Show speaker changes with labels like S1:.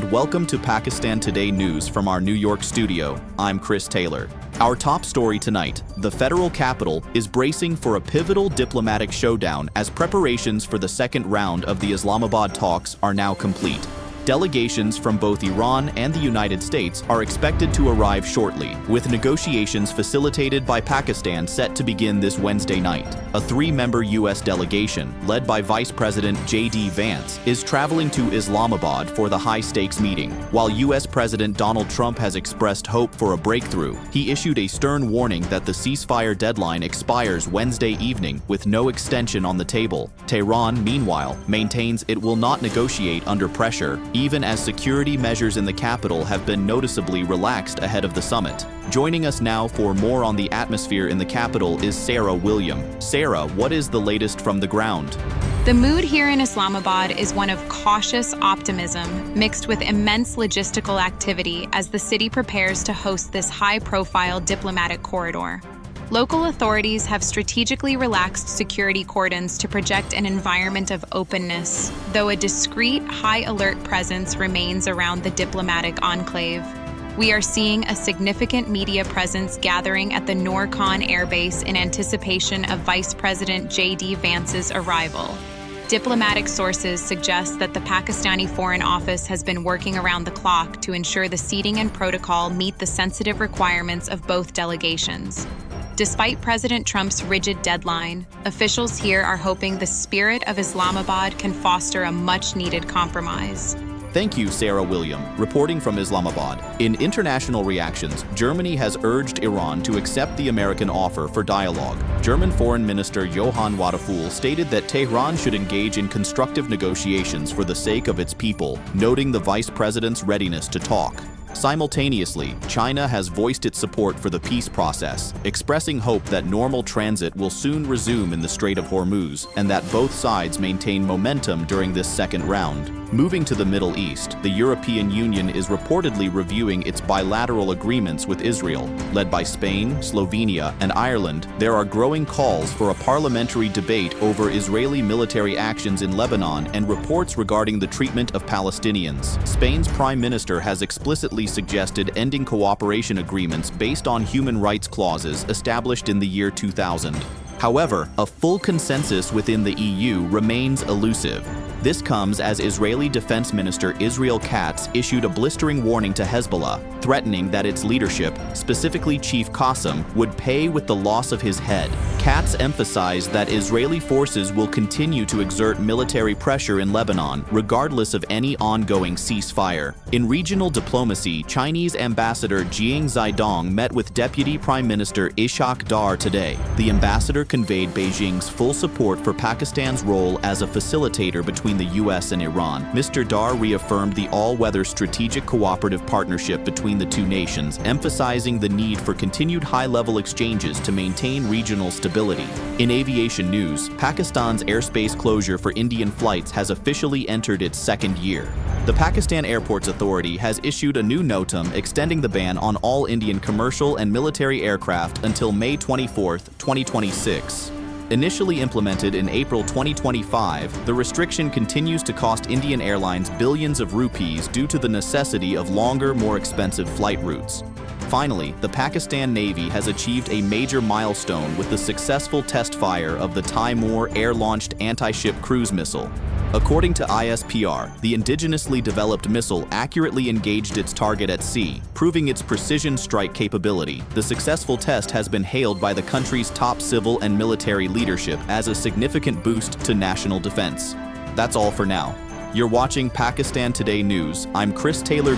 S1: and welcome to Pakistan Today News from our New York studio. I'm Chris Taylor. Our top story tonight: the federal capital is bracing for a pivotal diplomatic showdown as preparations for the second round of the Islamabad talks are now complete. Delegations from both Iran and the United States are expected to arrive shortly, with negotiations facilitated by Pakistan set to begin this Wednesday night. A three-member U.S. delegation, led by Vice President J.D. Vance, is traveling to Islamabad for the high-stakes meeting. While U.S. President Donald Trump has expressed hope for a breakthrough, he issued a stern warning that the ceasefire deadline expires Wednesday evening with no extension on the table. Tehran, meanwhile, maintains it will not negotiate under pressure, even as security measures in the capital have been noticeably relaxed ahead of the summit. Joining us now for more on the atmosphere in the capital is Sarah William. Sarah, what is the latest from the ground?
S2: The mood here in Islamabad is one of cautious optimism mixed with immense logistical activity as the city prepares to host this high-profile diplomatic corridor. Local authorities have strategically relaxed security cordons to project an environment of openness, though a discreet, high-alert presence remains around the diplomatic enclave. We are seeing a significant media presence gathering at the Noor Khan Airbase in anticipation of Vice President J.D. Vance's arrival. Diplomatic sources suggest that the Pakistani Foreign Office has been working around the clock to ensure the seating and protocol meet the sensitive requirements of both delegations. Despite President Trump's rigid deadline, officials here are hoping the spirit of Islamabad can foster a much-needed compromise.
S1: Thank you, Sarah William, reporting from Islamabad. In international reactions, Germany has urged Iran to accept the American offer for dialogue. German Foreign Minister Johann Wadephul stated that Tehran should engage in constructive negotiations for the sake of its people, noting the vice president's readiness to talk. Simultaneously, China has voiced its support for the peace process, expressing hope that normal transit will soon resume in the Strait of Hormuz and that both sides maintain momentum during this second round. Moving to the Middle East, the European Union is reportedly reviewing its bilateral agreements with Israel. Led by Spain, Slovenia, and Ireland, there are growing calls for a parliamentary debate over Israeli military actions in Lebanon and reports regarding the treatment of Palestinians. Spain's Prime Minister has explicitly suggested ending cooperation agreements based on human rights clauses established in the year 2000. However, a full consensus within the EU remains elusive. This comes as Israeli Defense Minister Israel Katz issued a blistering warning to Hezbollah, threatening that its leadership, specifically Chief Qassem, would pay with the loss of his head. Katz emphasized that Israeli forces will continue to exert military pressure in Lebanon, regardless of any ongoing ceasefire. In regional diplomacy, Chinese Ambassador Jiang Zhaidong met with Deputy Prime Minister Ishaq Dar today. The ambassador conveyed Beijing's full support for Pakistan's role as a facilitator between the U.S. and Iran. Mr. Dar reaffirmed the all-weather strategic cooperative partnership between the two nations, emphasizing the need for continued high-level exchanges to maintain regional stability. In aviation news, Pakistan's airspace closure for Indian flights has officially entered its second year. The Pakistan Airports Authority has issued a new notum extending the ban on all Indian commercial and military aircraft until May 24, 2026. Initially implemented in April 2025, the restriction continues to cost Indian Airlines billions of rupees due to the necessity of longer, more expensive flight routes. Finally, the Pakistan Navy has achieved a major milestone with the successful test fire of the Timor air-launched anti-ship cruise missile. According to ISPR, the indigenously developed missile accurately engaged its target at sea, proving its precision strike capability. The successful test has been hailed by the country's top civil and military leadership as a significant boost to national defense. That's all for now. You're watching Pakistan Today News. I'm Chris Taylor.